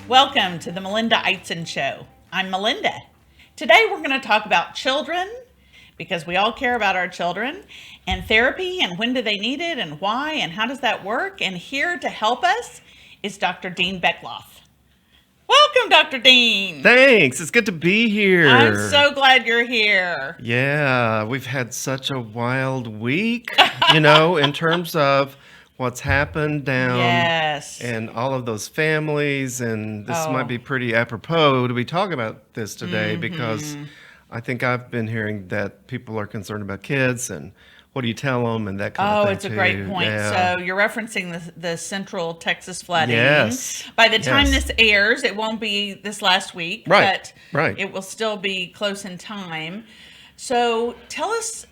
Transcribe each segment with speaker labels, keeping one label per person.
Speaker 1: Welcome to the Melinda Eitzen Show. I'm Melinda. Today we're going to talk about children because we all care about our children and therapy and when do they need it and why and how does that work. And here to help us is Dr. Dean Beckloff. Welcome, Dr. Dean.
Speaker 2: Thanks. It's good to be here.
Speaker 1: I'm so glad you're here.
Speaker 2: Yeah, we've had such a wild week, in terms of what's happened down
Speaker 1: Yes.
Speaker 2: and all of those families. And this might be pretty apropos to be talking about this today because I think I've been hearing that people are concerned about kids and what do you tell them and that kind of thing.
Speaker 1: Oh, it's a great point.
Speaker 2: Yeah.
Speaker 1: So you're referencing the Central Texas flooding.
Speaker 2: Yes.
Speaker 1: By the time
Speaker 2: Yes.
Speaker 1: this airs, it won't be this last week,
Speaker 2: Right.
Speaker 1: but
Speaker 2: Right.
Speaker 1: it will still be close in time. So tell us,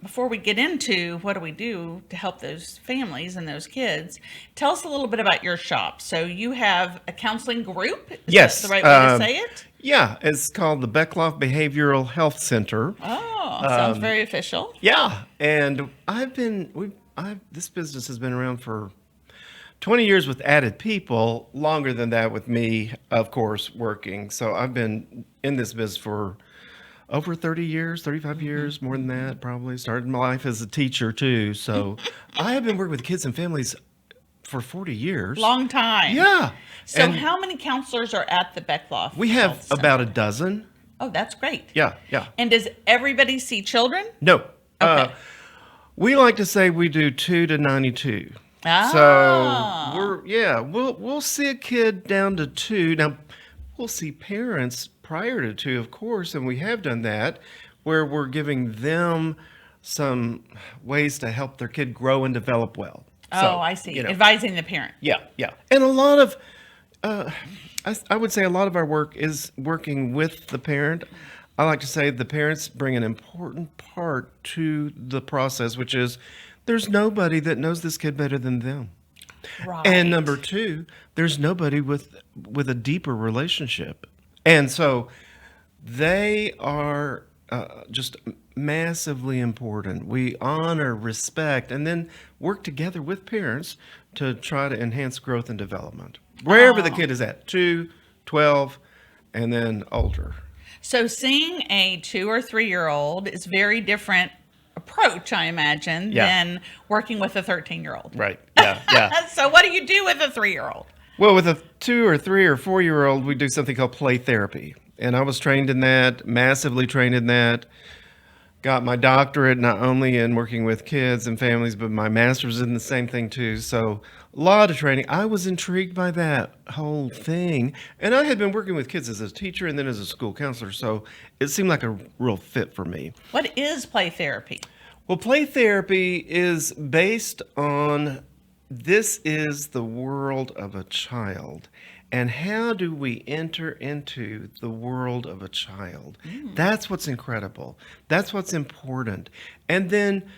Speaker 1: before we get into what do we do to help those families and those kids, tell us a little bit about your shop. So you have a counseling group? Is
Speaker 2: Yes.
Speaker 1: that the right way to say it?
Speaker 2: Yeah, it's called the Beckloff Behavioral Health Center.
Speaker 1: Oh, sounds very official.
Speaker 2: Yeah, and this business has been around for 20 years with added people, longer than that with me, of course, working. So I've been in this business for over 30 years, 35 years, more than that, probably. Started my life as a teacher, too. So I have been working with kids and families for 40 years.
Speaker 1: Long time.
Speaker 2: Yeah.
Speaker 1: So
Speaker 2: And
Speaker 1: how many counselors are at the Beckloff?
Speaker 2: we have
Speaker 1: Health Center?
Speaker 2: about a dozen.
Speaker 1: Oh, that's great.
Speaker 2: Yeah, yeah.
Speaker 1: And does everybody see children?
Speaker 2: No.
Speaker 1: Okay.
Speaker 2: We like to say we do 2 to 92.
Speaker 1: Ah.
Speaker 2: So we'll see a kid down to 2. Now we'll see parents prior to 2, of course, and we have done that, where we're giving them some ways to help their kid grow and develop well.
Speaker 1: Oh, I see. Advising the parent.
Speaker 2: Yeah, yeah. And a lot of, I would say a lot of our work is working with the parent. I like to say the parents bring an important part to the process, which is there's nobody that knows this kid better than them.
Speaker 1: Right.
Speaker 2: And number 2, there's nobody with a deeper relationship. And so they are just massively important. We honor, respect, and then work together with parents to try to enhance growth and development. Wherever the kid is at, 2, 12, and then older.
Speaker 1: So seeing a 2 or 3-year-old is very different approach, I imagine,
Speaker 2: Yeah.
Speaker 1: than working with a 13-year-old.
Speaker 2: Right. Yeah. Yeah.
Speaker 1: So what do you do with a 3-year-old?
Speaker 2: Well, with a 2 or 3 or 4-year-old, we do something called play therapy. And I was trained in that, massively trained in that. Got my doctorate not only in working with kids and families, but my master's in the same thing too. So a lot of training. I was intrigued by that whole thing. And I had been working with kids as a teacher and then as a school counselor. So it seemed like a real fit for me.
Speaker 1: What is play therapy?
Speaker 2: Well, play therapy is based on this is the world of a child. And how do we enter into the world of a child? That's what's incredible. That's what's important. And then,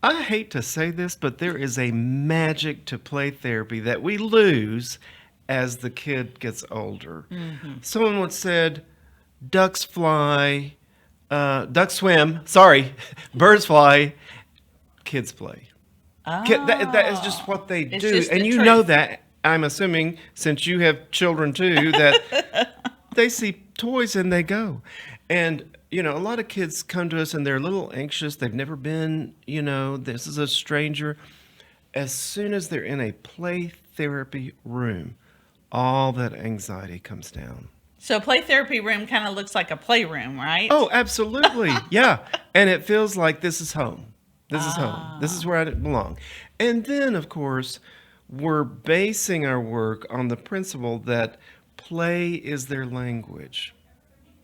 Speaker 2: I hate to say this, but there is a magic to play therapy that we lose as the kid gets older. Someone once said, ducks fly, ducks swim, birds fly, kids play. That is just what they
Speaker 1: It's
Speaker 2: do.
Speaker 1: just
Speaker 2: And
Speaker 1: the
Speaker 2: you
Speaker 1: truth.
Speaker 2: know that. I'm assuming, since you have children too, that they see toys and they go. And, a lot of kids come to us and they're a little anxious. They've never been, this is a stranger. As soon as they're in a play therapy room, all that anxiety comes down.
Speaker 1: So play therapy room kind of looks like a playroom, right?
Speaker 2: Oh, absolutely. Yeah. And it feels like this is home. This is home. This is where I belong. And then, of course, we're basing our work on the principle that play is their language.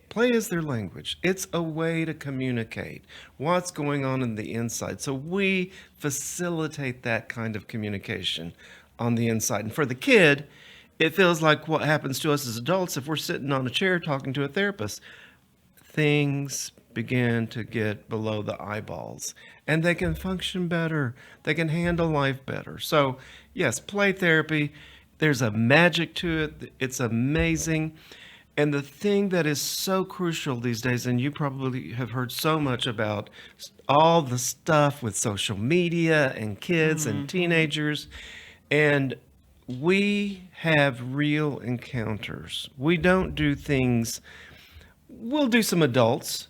Speaker 2: Play is their language. It's a way to communicate what's going on in the inside. So we facilitate that kind of communication on the inside. And for the kid, it feels like what happens to us as adults if we're sitting on a chair talking to a therapist. Things begin to get below the eyeballs and they can function better. They can handle life better. So yes, play therapy, there's a magic to it. It's amazing. And the thing that is so crucial these days, and you probably have heard so much about all the stuff with social media and kids and teenagers, and we have real encounters. We don't do things, we'll do some adults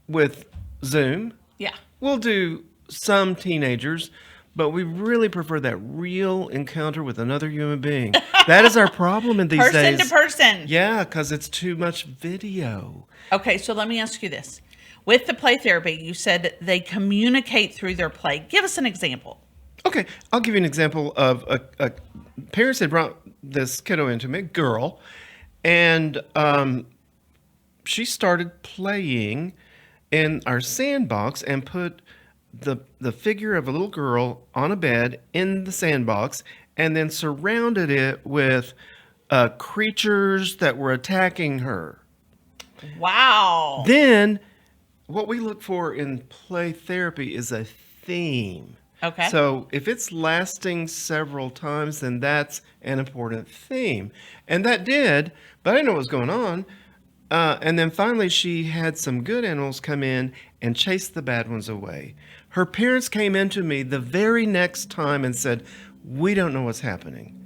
Speaker 2: with Zoom.
Speaker 1: Yeah.
Speaker 2: We'll do some teenagers, but we really prefer that real encounter with another human being. That is our problem in these days.
Speaker 1: Person to person.
Speaker 2: Yeah, because it's too much video.
Speaker 1: Okay, so let me ask you this. With the play therapy, you said they communicate through their play. Give us an example.
Speaker 2: Okay, I'll give you an example of a parents had brought this kiddo into me, a girl, and she started playing in our sandbox and put the figure of a little girl on a bed in the sandbox and then surrounded it with creatures that were attacking her.
Speaker 1: Wow.
Speaker 2: Then what we look for in play therapy is a theme.
Speaker 1: Okay.
Speaker 2: So if it's lasting several times, then that's an important theme. And that did, but I didn't know what was going on. And then finally she had some good animals come in and chase the bad ones away. Her parents came into me the very next time and said, "We don't know what's happening.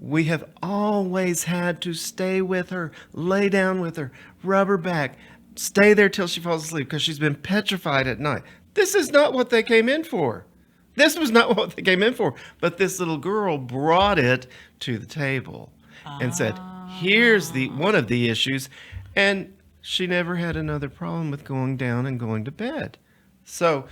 Speaker 2: We have always had to stay with her, lay down with her, rub her back, stay there till she falls asleep because she's been petrified at night." This is not what they came in for. This was not what they came in for. But this little girl brought it to the table and said, "Here's one of the issues." And she never had another problem with going down and going to bed. So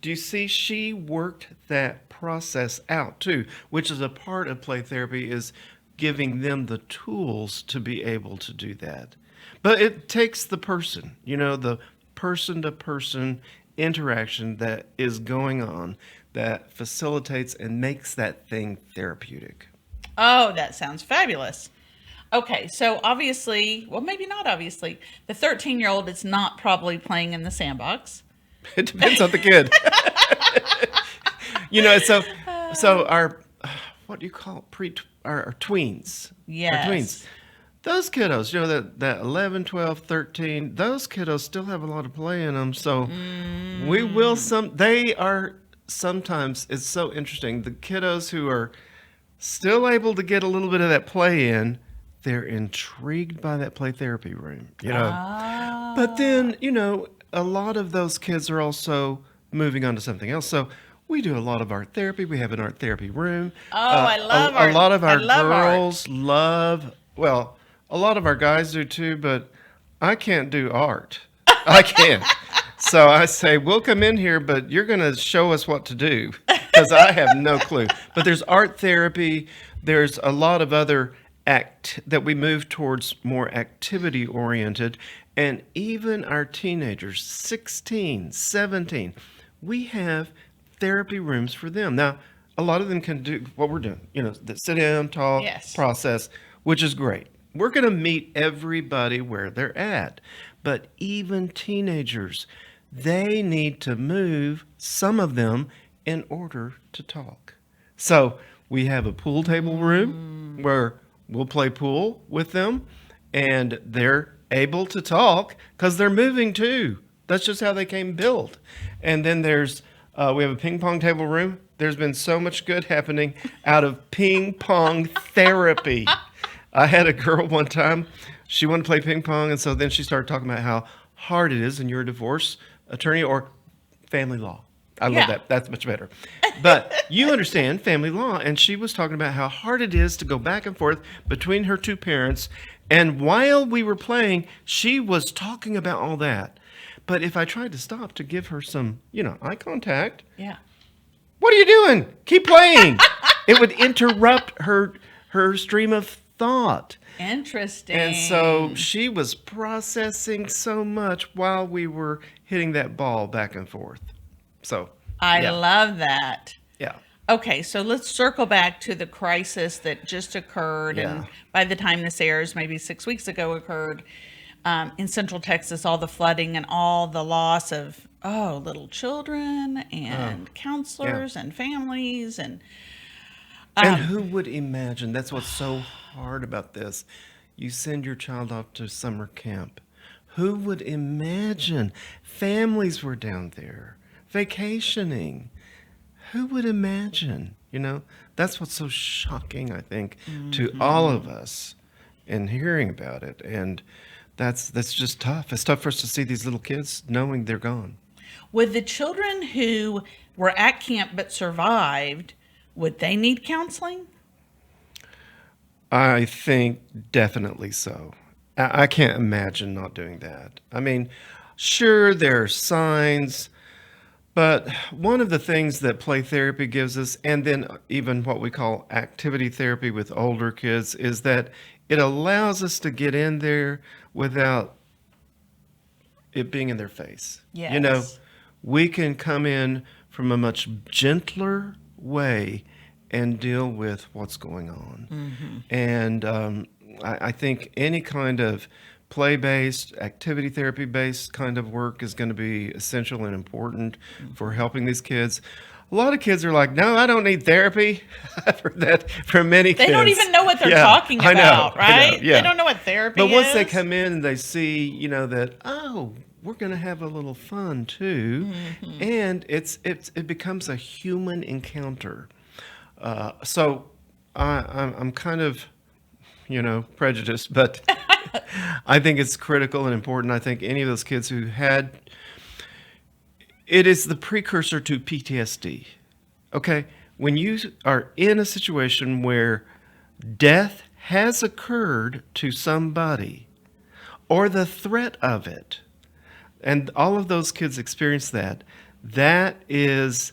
Speaker 2: do you see, she worked that process out too, which is a part of play therapy, is giving them the tools to be able to do that. But it takes the person, the person-to-person interaction that is going on that facilitates and makes that thing therapeutic.
Speaker 1: Oh, that sounds fabulous. Okay, so obviously, well, maybe not obviously, the 13-year-old is not probably playing in the sandbox.
Speaker 2: It depends on the kid. So our, what do you call it? Our tweens.
Speaker 1: Yes.
Speaker 2: Our tweens. Those kiddos, that 11, 12, 13, those kiddos still have a lot of play in them. So they are sometimes, it's so interesting. The kiddos who are still able to get a little bit of that play in, they're intrigued by that play therapy room, But then, a lot of those kids are also moving on to something else. So we do a lot of art therapy. We have an art therapy room.
Speaker 1: Oh, I love art.
Speaker 2: A lot of our
Speaker 1: girls
Speaker 2: love, well, a lot of our guys do too, but I can't do art. I can't. So I say, we'll come in here, but you're going to show us what to do because I have no clue. But there's art therapy. There's a lot of other that we move towards more activity oriented. And even our teenagers, 16, 17, we have therapy rooms for them. Now, a lot of them can do what we're doing, the sit down, talk, process, which is great. We're going to meet everybody where they're at. But even teenagers, they need to move, some of them, in order to talk. So we have a pool table room where we'll play pool with them, and they're able to talk because they're moving too. That's just how they came built. And then there's, we have a ping pong table room. There's been so much good happening out of ping pong therapy. I had a girl one time, she wanted to play ping pong, and so then she started talking about how hard it is, and you're a divorce attorney or family law. I love that. That's much better. But you understand family law. And she was talking about how hard it is to go back and forth between her two parents. And while we were playing, she was talking about all that. But if I tried to stop to give her some, eye contact.
Speaker 1: Yeah.
Speaker 2: What are you doing? Keep playing. It would interrupt her stream of thought.
Speaker 1: Interesting.
Speaker 2: And so she was processing so much while we were hitting that ball back and forth. So
Speaker 1: I love that.
Speaker 2: Yeah.
Speaker 1: Okay, so let's circle back to the crisis that just occurred, and by the time this airs, maybe 6 weeks ago occurred in Central Texas, all the flooding and all the loss of little children and counselors and families and
Speaker 2: who would imagine? That's what's so hard about this. You send your child off to summer camp. Who would imagine families were down there vacationing? who would imagine? That's what's so shocking, I think, to all of us in hearing about it. And that's just tough. It's tough for us to see these little kids knowing they're gone.
Speaker 1: Would the children who were at camp but survived, would they need counseling?
Speaker 2: I think definitely so. I can't imagine not doing that. I mean, sure, there are signs, but one of the things that play therapy gives us, and then even what we call activity therapy with older kids, is that it allows us to get in there without it being in their face.
Speaker 1: Yes.
Speaker 2: We can come in from a much gentler way and deal with what's going on. And I think any kind of play-based, activity therapy-based kind of work is going to be essential and important for helping these kids. A lot of kids are like, no, I don't need therapy. I've heard that from many kids.
Speaker 1: They don't even know what they're talking about, right?
Speaker 2: Yeah.
Speaker 1: They don't know what therapy
Speaker 2: But
Speaker 1: is.
Speaker 2: once they come in and they see, that, oh, we're going to have a little fun too. And it becomes a human encounter. So I'm kind of, prejudiced, but I think it's critical and important. I think any of those kids who it is the precursor to PTSD. Okay? When you are in a situation where death has occurred to somebody or the threat of it, and all of those kids experience that is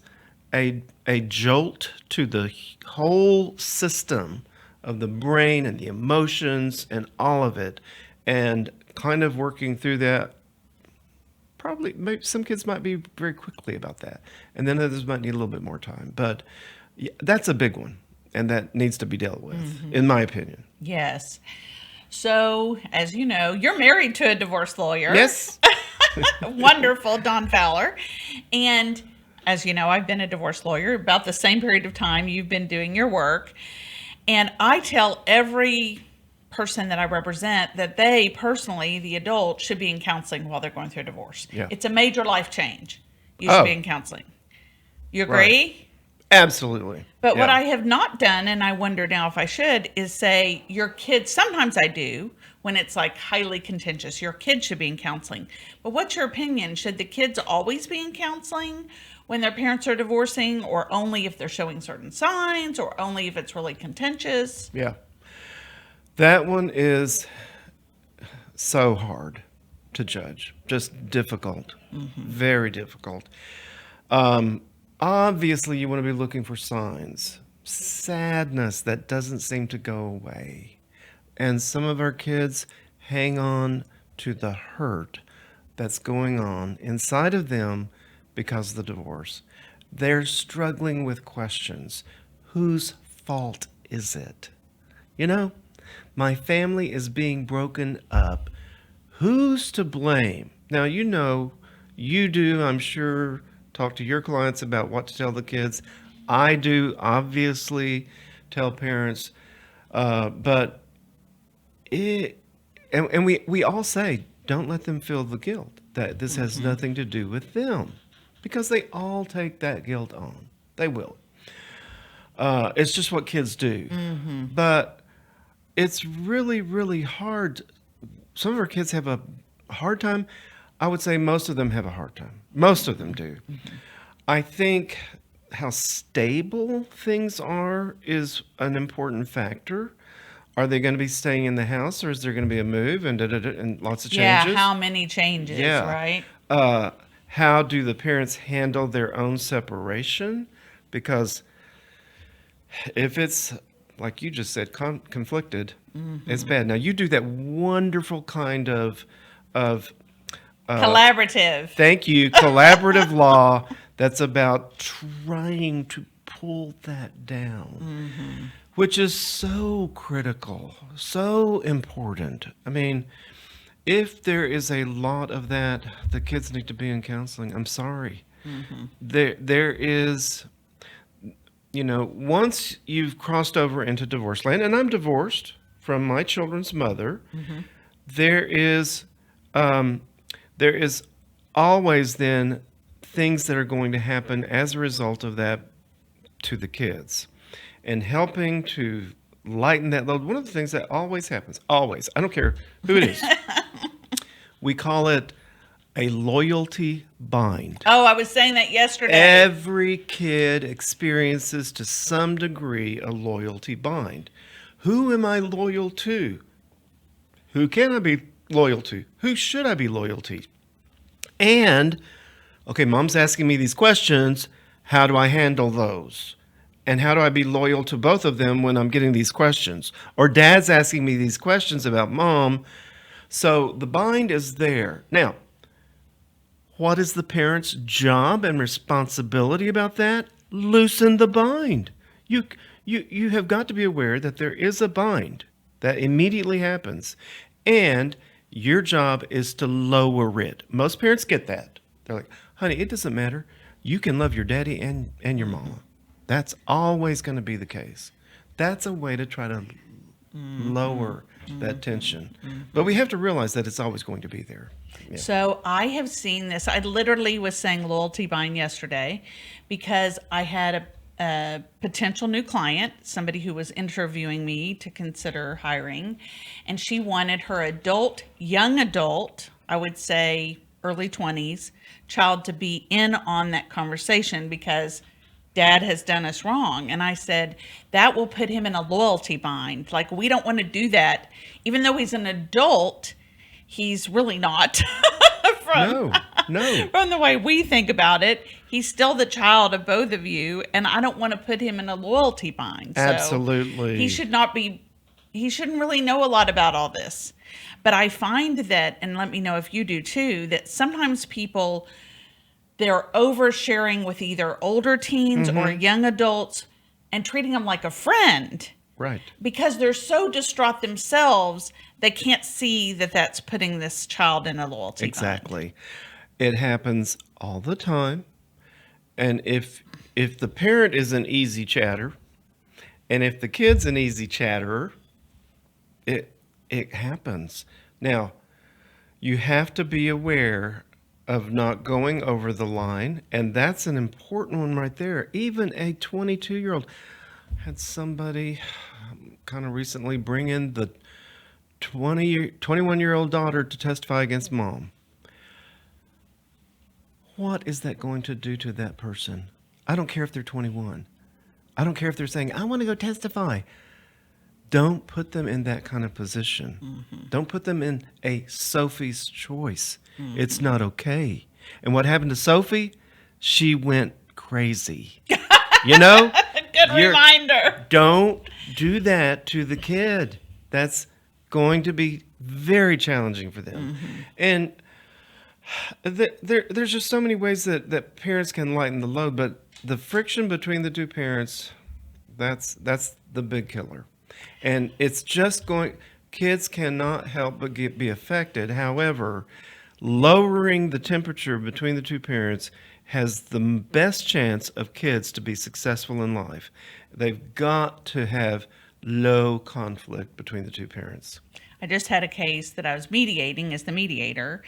Speaker 2: a jolt to the whole system of the brain and the emotions and all of it, and kind of working through that. Probably some kids might be very quickly about that, and then others might need a little bit more time. But that's a big one, and that needs to be dealt with, in my opinion.
Speaker 1: Yes. So, as you know, you're married to a divorce lawyer.
Speaker 2: Yes.
Speaker 1: Wonderful, Don Fowler. And as you know, I've been a divorce lawyer about the same period of time you've been doing your work. And I tell every person that I represent that they personally, the adult, should be in counseling while they're going through a divorce.
Speaker 2: Yeah.
Speaker 1: It's a major life change. You should be in counseling. You agree?
Speaker 2: Right. Absolutely.
Speaker 1: But what I have not done, and I wonder now if I should, is say your kids, sometimes I do, when it's like highly contentious, your kids should be in counseling. But what's your opinion? Should the kids always be in counseling when their parents are divorcing, or only if they're showing certain signs, or only if it's really contentious?
Speaker 2: Yeah. That one is so hard to judge. Just difficult. Very difficult. Obviously, you want to be looking for signs. Sadness that doesn't seem to go away. And some of our kids hang on to the hurt that's going on inside of them because of the divorce. They're struggling with questions. Whose fault is it? My family is being broken up. Who's to blame? Now, you do, I'm sure, talk to your clients about what to tell the kids. I do, obviously, tell parents. But we all say, don't let them feel the guilt, that this has nothing to do with them. Because they all take that guilt on. They will. It's just what kids do. But it's really, really hard. Some of our kids have a hard time. I would say most of them have a hard time. Most of them do. I think how stable things are is an important factor. Are they going to be staying in the house, or is there going to be a move and lots of changes?
Speaker 1: Yeah, how many changes, right?
Speaker 2: How do the parents handle their own separation? Because if it's, like you just said, conflicted, it's bad. Now, you do that wonderful kind of
Speaker 1: collaborative.
Speaker 2: Thank you. Collaborative law that's about trying to pull that down, which is so critical, so important. I mean, if there is a lot of that, the kids need to be in counseling. I'm sorry. There is, once you've crossed over into divorce land, and I'm divorced from my children's mother, there is always then things that are going to happen as a result of that to the kids and helping to lighten that load. One of the things that always happens, always, I don't care who it is, we call it a loyalty bind.
Speaker 1: Oh, I was saying that yesterday.
Speaker 2: Every kid experiences to some degree a loyalty bind. Who am I loyal to? Who can I be loyal to? Who should I be loyal to? And, okay, mom's asking me these questions. How do I handle those? And how do I be loyal to both of them when I'm getting these questions? Or dad's asking me these questions about mom. So the bind is there. Now, what is the parent's job and responsibility about that? Loosen the bind. You have got to be aware that there is a bind that immediately happens. And your job is to lower it. Most parents get that. They're like, honey, it doesn't matter. You can love your daddy and your mama. That's always going to be the case. That's a way to try to lower that tension. But we have to realize that it's always going to be there. Yeah.
Speaker 1: So I have seen this. I literally was saying loyalty bind yesterday because I had a potential new client, somebody who was interviewing me to consider hiring, and she wanted her young adult, I would say early 20s, child to be in on that conversation because dad has done us wrong. And I said, that will put him in a loyalty bind. Like, we don't want to do that. Even though he's an adult, he's really not.
Speaker 2: No.
Speaker 1: From the way we think about it, he's still the child of both of you, and I don't want to put him in a loyalty bind. So
Speaker 2: Absolutely.
Speaker 1: he shouldn't really know a lot about all this. But I find that, and let me know if you do too, that sometimes people, they're oversharing with either older teens or young adults and treating them like a friend.
Speaker 2: Right.
Speaker 1: Because they're so distraught themselves, they can't see that that's putting this child in a loyalty bind.
Speaker 2: Exactly. It happens all the time. And if the parent is an easy chatter, and if the kid's an easy chatterer, it happens. Now, you have to be aware of not going over the line, and that's an important one right there. Even a 22-year-old. Had somebody kind of recently bring in the 21-year-old daughter to testify against mom. What is that going to do to that person? I don't care if they're 21. I don't care if they're saying, I want to go testify. Don't put them in that kind of position. Don't put them in a Sophie's choice. It's not okay. And what happened to Sophie? She went crazy. You know?
Speaker 1: Good reminder.
Speaker 2: Don't do that to the kid. That's going to be very challenging for them. And there's just so many ways that parents can lighten the load, but the friction between the two parents, that's the big killer. And it's just kids cannot help but be affected. However, lowering the temperature between the two parents has the best chance of kids to be successful in life. They've got to have low conflict between the two parents.
Speaker 1: I just had a case that I was mediating as the mediator,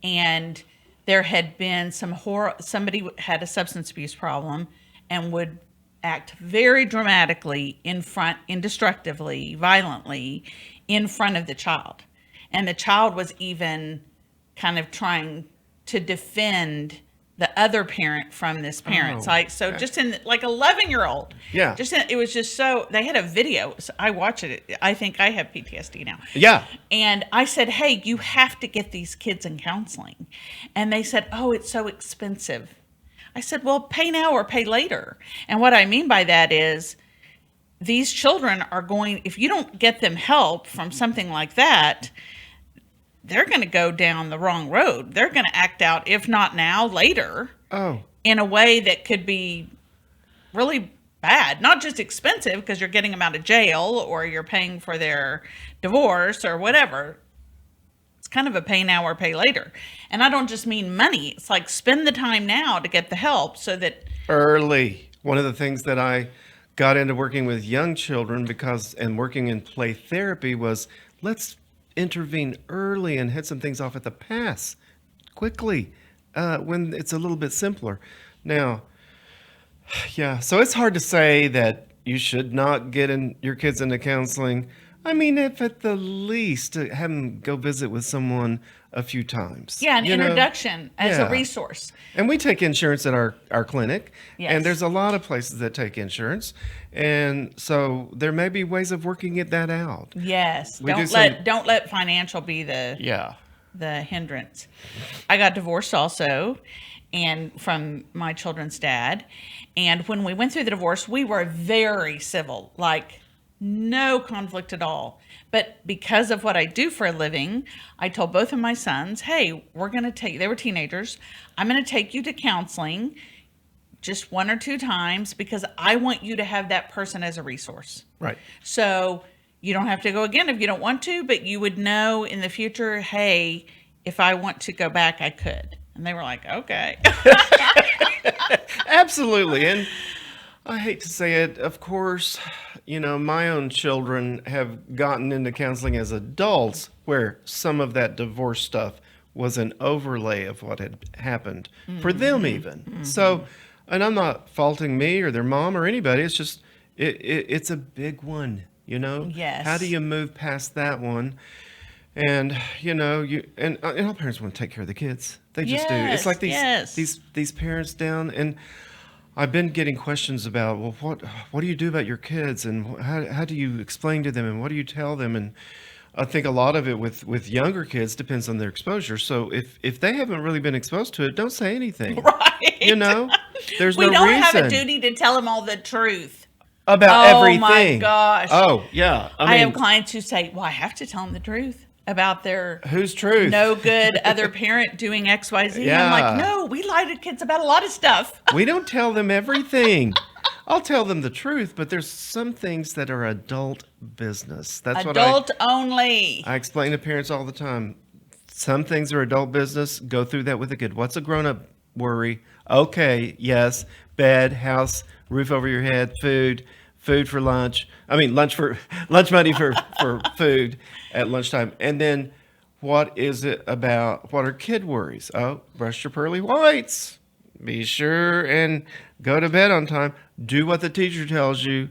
Speaker 1: and there had been somebody had a substance abuse problem and would act very dramatically destructively, violently in front of the child. And the child was even kind of trying to defend the other parent from this parent. Just in like 11-year-old.
Speaker 2: Yeah.
Speaker 1: It was just so, they had a video. So I watched it. I think I have PTSD now.
Speaker 2: Yeah.
Speaker 1: And I said, hey, you have to get these kids in counseling. And they said, oh, it's so expensive. I said, well, pay now or pay later. And what I mean by that is these children are if you don't get them help from something like that, they're going to go down the wrong road. They're going to act out, if not now, later.
Speaker 2: Oh.
Speaker 1: In a way that could be really bad. Not just expensive because you're getting them out of jail or you're paying for their divorce or whatever. It's kind of a pay now or pay later. And I don't just mean money. It's like spend the time now to get the help so that...
Speaker 2: Early. One of the things that I got into working with young children and working in play therapy was let's intervene early and hit some things off at the pass quickly when it's a little bit simpler. Now, Yeah, so it's hard to say that you should not get your kids into counseling. I mean, if at the least have them go visit with someone a few times.
Speaker 1: Yeah, an introduction as a
Speaker 2: Yeah.
Speaker 1: resource.
Speaker 2: And we take insurance at our clinic,
Speaker 1: Yes.
Speaker 2: and there's a lot of places that take insurance, and so there may be ways of working that out.
Speaker 1: Yes.
Speaker 2: We do
Speaker 1: Don't let financial be
Speaker 2: Yeah.
Speaker 1: the hindrance. I got divorced also, and from my children's dad. And when we went through the divorce, we were very civil, like no conflict at all. But because of what I do for a living, I told both of my sons, hey, they were teenagers, I'm going to take you to counseling just 1 or 2 times because I want you to have that person as a resource.
Speaker 2: Right.
Speaker 1: So you don't have to go again if you don't want to, but you would know in the future, hey, if I want to go back, I could. And they were like, okay.
Speaker 2: Absolutely. And I hate to say it, of course, my own children have gotten into counseling as adults where some of that divorce stuff was an overlay of what had happened for them even. So, and I'm not faulting me or their mom or anybody. It's just, it's a big one,
Speaker 1: Yes.
Speaker 2: How do you move past that one? And and all parents want to take care of the kids. They just do. It's like these parents down, and I've been getting questions about, well, what do you do about your kids, and how do you explain to them, and what do you tell them? And I think a lot of it with younger kids depends on their exposure. So if they haven't really been exposed to it, don't say anything.
Speaker 1: Right.
Speaker 2: There's
Speaker 1: we
Speaker 2: no
Speaker 1: don't
Speaker 2: reason
Speaker 1: have a duty to tell them all the truth.
Speaker 2: about everything.
Speaker 1: Oh my gosh.
Speaker 2: Oh yeah.
Speaker 1: I have clients who say, well, I have to tell them the truth about their
Speaker 2: whose truth?
Speaker 1: no good other parent doing XYZ.
Speaker 2: Yeah.
Speaker 1: I'm like, no, we lie to kids about a lot of stuff.
Speaker 2: We don't tell them everything. I'll tell them the truth, but there's some things that are adult business. That's
Speaker 1: Adult only.
Speaker 2: I explain to parents all the time. Some things are adult business. Go through that with a kid. What's a grown-up worry? Okay, yes, bed, house, roof over your head, food for lunch. I mean, lunch money for food at lunchtime. And then what is it about? What are kid worries? Oh, brush your pearly whites. Be sure and go to bed on time. Do what the teacher tells you.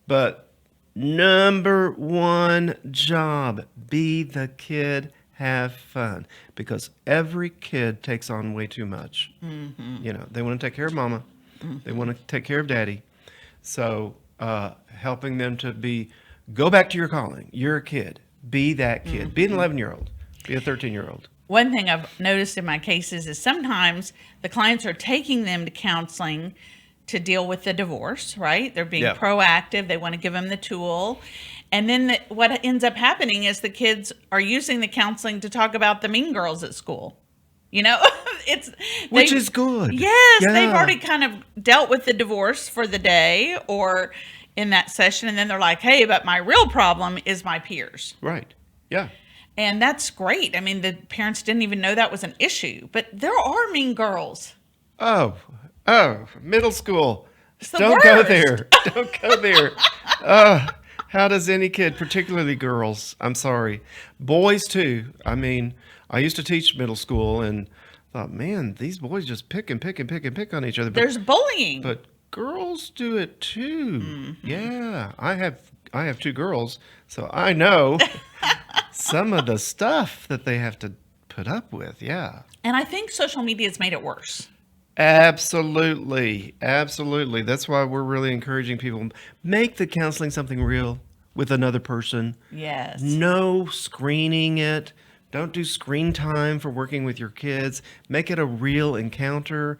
Speaker 2: But number one job, be the kid, have fun. Because every kid takes on way too much. Mm-hmm. They want to take care of mama. Mm-hmm. They want to take care of daddy. So helping them to go back to your calling. You're a kid. Be that kid. Mm-hmm. Be an 11-year-old. Be a 13-year-old.
Speaker 1: One thing I've noticed in my cases is sometimes the clients are taking them to counseling to deal with the divorce, right? They're being proactive. They want to give them the tool. And then what ends up happening is the kids are using the counseling to talk about the mean girls at school.
Speaker 2: Which is good.
Speaker 1: Yes, they've already kind of dealt with the divorce for the day or in that session. And then they're like, hey, but my real problem is my peers.
Speaker 2: Right. Yeah.
Speaker 1: And that's great. I mean, the parents didn't even know that was an issue, but there are mean girls.
Speaker 2: Oh, middle school.
Speaker 1: Don't
Speaker 2: go there. Don't go there. How does any kid, particularly girls, I'm sorry, boys too. I mean, I used to teach middle school and thought, man, these boys just pick on each other.
Speaker 1: There's bullying.
Speaker 2: But girls do it too. Mm-hmm. Yeah, I have 2 girls, so I know some of the stuff that they have to put up with. Yeah.
Speaker 1: And I think social media has made it worse.
Speaker 2: Absolutely. That's why we're really encouraging people, make the counseling something real with another person.
Speaker 1: Yes.
Speaker 2: No screening it. Don't do screen time for working with your kids. Make it a real encounter.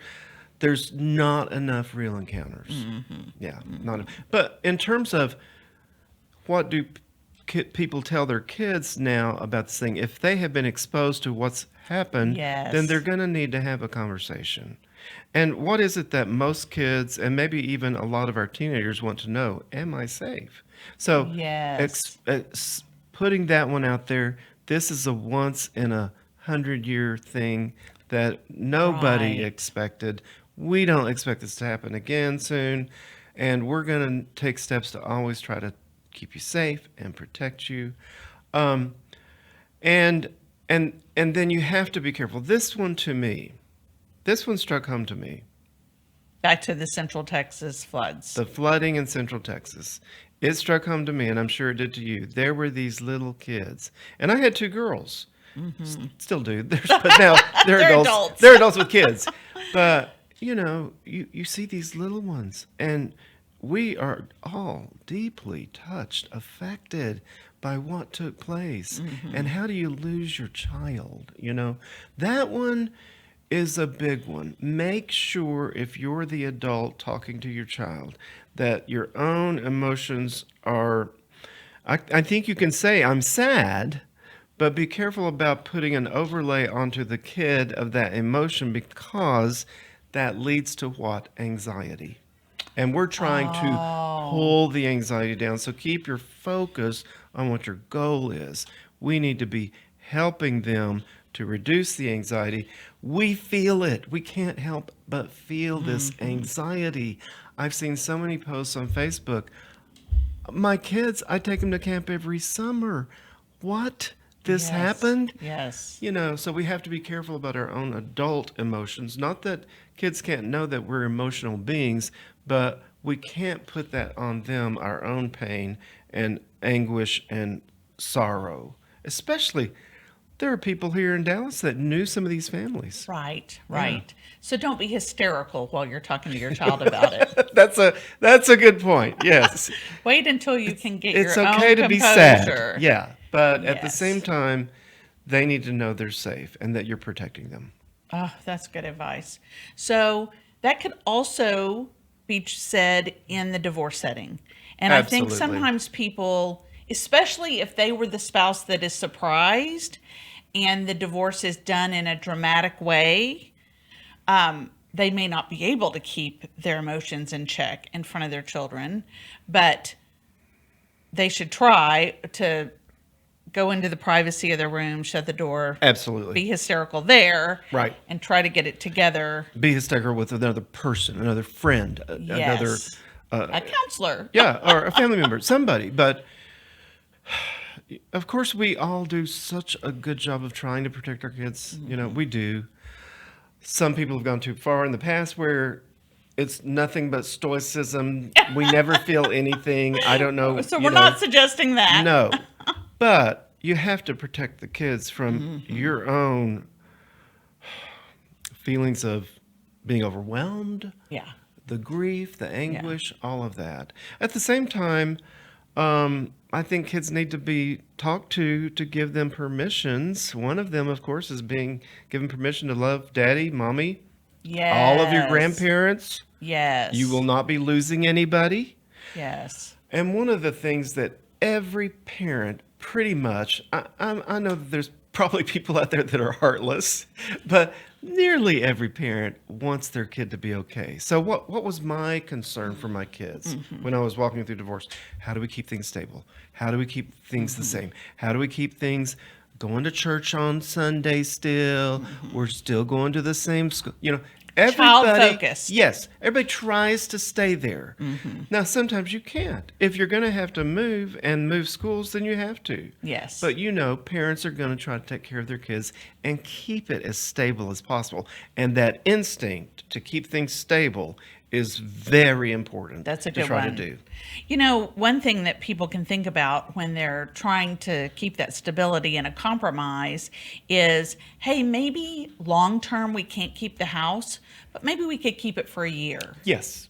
Speaker 2: There's not enough real encounters. Mm-hmm. Yeah, not enough. But in terms of what do people tell their kids now about this thing, if they have been exposed to what's happened, then they're going to need to have a conversation. And what is it that most kids, and maybe even a lot of our teenagers, want to know? Am I safe? So putting that one out there, this is a once in a 100-year thing that nobody expected. We don't expect this to happen again soon. And we're going to take steps to always try to keep you safe and protect you. And then you have to be careful. This one struck home to me.
Speaker 1: Back to the Central Texas floods.
Speaker 2: The flooding in Central Texas. It struck home to me, and I'm sure it did to you. There were these little kids, and I had 2 girls. Still do. But now they're adults. They're adults with kids. But, you see these little ones, and we are all deeply touched, affected by what took place. And how do you lose your child? That one is a big one. Make sure, if you're the adult talking to your child, that your own emotions are, I think you can say, I'm sad, but be careful about putting an overlay onto the kid of that emotion, because that leads to what? Anxiety. And we're trying to pull the anxiety down. So keep your focus on what your goal is. We need to be helping them to reduce the anxiety. We feel it. We can't help but feel this anxiety. I've seen so many posts on Facebook. My kids, I take them to camp every summer. What? This happened?
Speaker 1: Yes.
Speaker 2: So we have to be careful about our own adult emotions. Not that kids can't know that we're emotional beings, but we can't put that on them, our own pain and anguish and sorrow. Especially, there are people here in Dallas that knew some of these families.
Speaker 1: Right. So don't be hysterical while you're talking to your child about it.
Speaker 2: That's a good point. Yes.
Speaker 1: Wait until you can get your own
Speaker 2: composure. It's okay to be sad. Yeah. But at the same time, they need to know they're safe and that you're protecting them.
Speaker 1: Oh, that's good advice. So that could also be said in the divorce setting. And
Speaker 2: Absolutely.
Speaker 1: I think sometimes people, especially if they were the spouse that is surprised and the divorce is done in a dramatic way, they may not be able to keep their emotions in check in front of their children, but they should try to go into the privacy of their room, shut the door.
Speaker 2: Absolutely.
Speaker 1: Be hysterical there.
Speaker 2: Right.
Speaker 1: And try to get it together.
Speaker 2: Be hysterical with another person, another friend, another...
Speaker 1: a counselor.
Speaker 2: Yeah, or a family member, somebody. But, of course, we all do such a good job of trying to protect our kids. We do. Some people have gone too far in the past where it's nothing but stoicism. We never feel anything. I don't know.
Speaker 1: So we're not suggesting that.
Speaker 2: No. But you have to protect the kids from your own feelings of being overwhelmed.
Speaker 1: Yeah.
Speaker 2: The grief, the anguish, all of that. At the same time, I think kids need to be talked to give them permissions. One of them, of course, is being given permission to love daddy, mommy, all of your grandparents.
Speaker 1: Yes.
Speaker 2: You will not be losing anybody.
Speaker 1: Yes.
Speaker 2: And one of the things that every parent pretty much, I know that there's probably people out there that are heartless, but nearly every parent wants their kid to be okay. So what was my concern for my kids when I was walking through divorce? How do we keep things stable? How do we keep things the same? How do we keep things going to church on Sunday still? We're still going to the same school. Everybody,
Speaker 1: child focused.
Speaker 2: Yes, everybody tries to stay there. Now, sometimes you can't. If you're going to have to move schools, then you have to.
Speaker 1: Yes.
Speaker 2: But parents are going to try to take care of their kids and keep it as stable as possible. And that instinct to keep things stable is very important.
Speaker 1: That's a good
Speaker 2: to try
Speaker 1: one.
Speaker 2: to do.
Speaker 1: One thing that people can think about when they're trying to keep that stability in a compromise is, hey, maybe long term we can't keep the house, but maybe we could keep it for a year.
Speaker 2: Yes.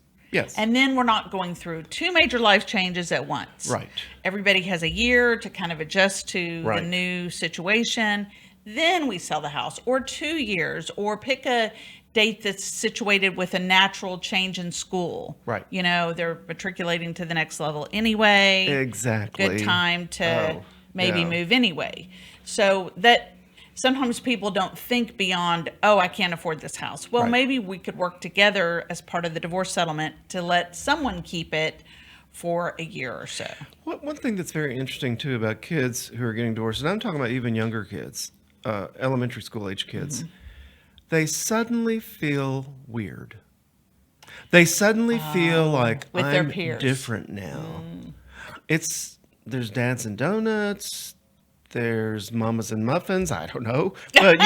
Speaker 1: And then we're not going through 2 major life changes at once.
Speaker 2: Right.
Speaker 1: Everybody has a year to kind of adjust to the new situation. Then we sell the house, or 2 years, or pick a date that's situated with a natural change in school.
Speaker 2: Right.
Speaker 1: They're matriculating to the next level anyway.
Speaker 2: Exactly.
Speaker 1: Good time to maybe move anyway. So that sometimes people don't think beyond, I can't afford this house. Well, maybe we could work together as part of the divorce settlement to let someone keep it for a year or so.
Speaker 2: One thing that's very interesting, too, about kids who are getting divorced, and I'm talking about even younger kids, elementary school age kids, they suddenly feel weird. They suddenly feel like
Speaker 1: with
Speaker 2: I'm
Speaker 1: their peers.
Speaker 2: Different now. There's dads and donuts, there's mamas and muffins, I don't know. But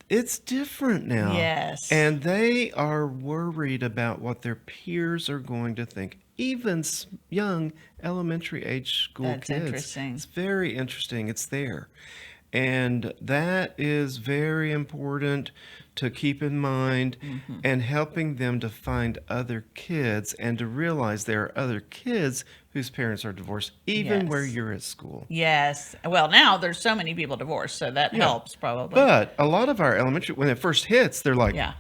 Speaker 2: It's different now.
Speaker 1: Yes.
Speaker 2: And they are worried about what their peers are going to think. Even young elementary age school
Speaker 1: That's
Speaker 2: kids.
Speaker 1: interesting.
Speaker 2: It's very interesting. It's there. And that is very important to keep in mind, and helping them to find other kids and to realize there are other kids whose parents are divorced, even where
Speaker 1: Yes.
Speaker 2: you're at school.
Speaker 1: Yes. Well, now there's so many people divorced, so that helps probably.
Speaker 2: But a lot of our elementary, when it first hits, they're like,
Speaker 1: yeah.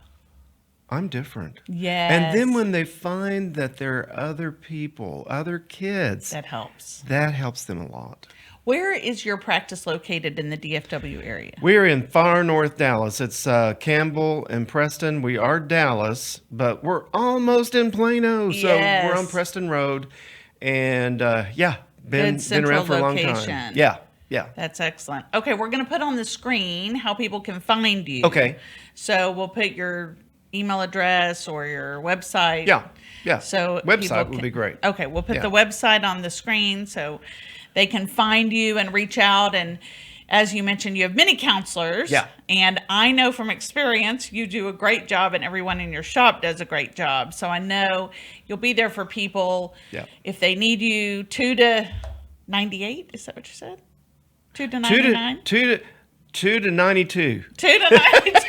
Speaker 2: I'm different.
Speaker 1: Yes.
Speaker 2: And then when they find that there are other people, other kids,
Speaker 1: that helps.
Speaker 2: that helps them a lot.
Speaker 1: Where is your practice located in the DFW area?
Speaker 2: We're in far north Dallas. It's Campbell and Preston. We are Dallas, but we're almost in Plano. So we're on Preston Road. And been around for a long time. Yeah.
Speaker 1: That's excellent. Okay, we're going to put on the screen how people can find you.
Speaker 2: Okay.
Speaker 1: So we'll put your email address or your website.
Speaker 2: Yeah.
Speaker 1: So
Speaker 2: website would be great.
Speaker 1: Okay, we'll put the website on the screen so they can find you and reach out. And as you mentioned, you have many counselors.
Speaker 2: Yeah.
Speaker 1: And I know from experience, you do a great job and everyone in your shop does a great job. So I know you'll be there for people if they need you. 2 to 98, is that what you said? 2 to 99?
Speaker 2: 2 to 92.
Speaker 1: 2 to 92.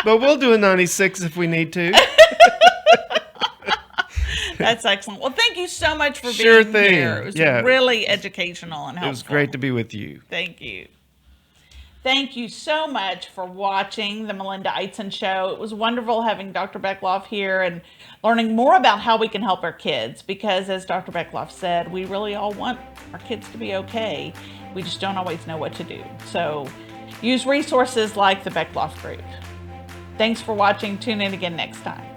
Speaker 2: But we'll do a 96 if we need to.
Speaker 1: That's excellent. Well, thank you so much for
Speaker 2: Sure
Speaker 1: being
Speaker 2: thing.
Speaker 1: here. It was really educational and helpful.
Speaker 2: It was great to be with you.
Speaker 1: Thank you. Thank you so much for watching the Melinda Eitzen Show. It was wonderful having Dr. Beckloff here and learning more about how we can help our kids, because as Dr. Beckloff said, we really all want our kids to be okay. We just don't always know what to do. So use resources like the Beckloff group. Thanks for watching. Tune in again next time.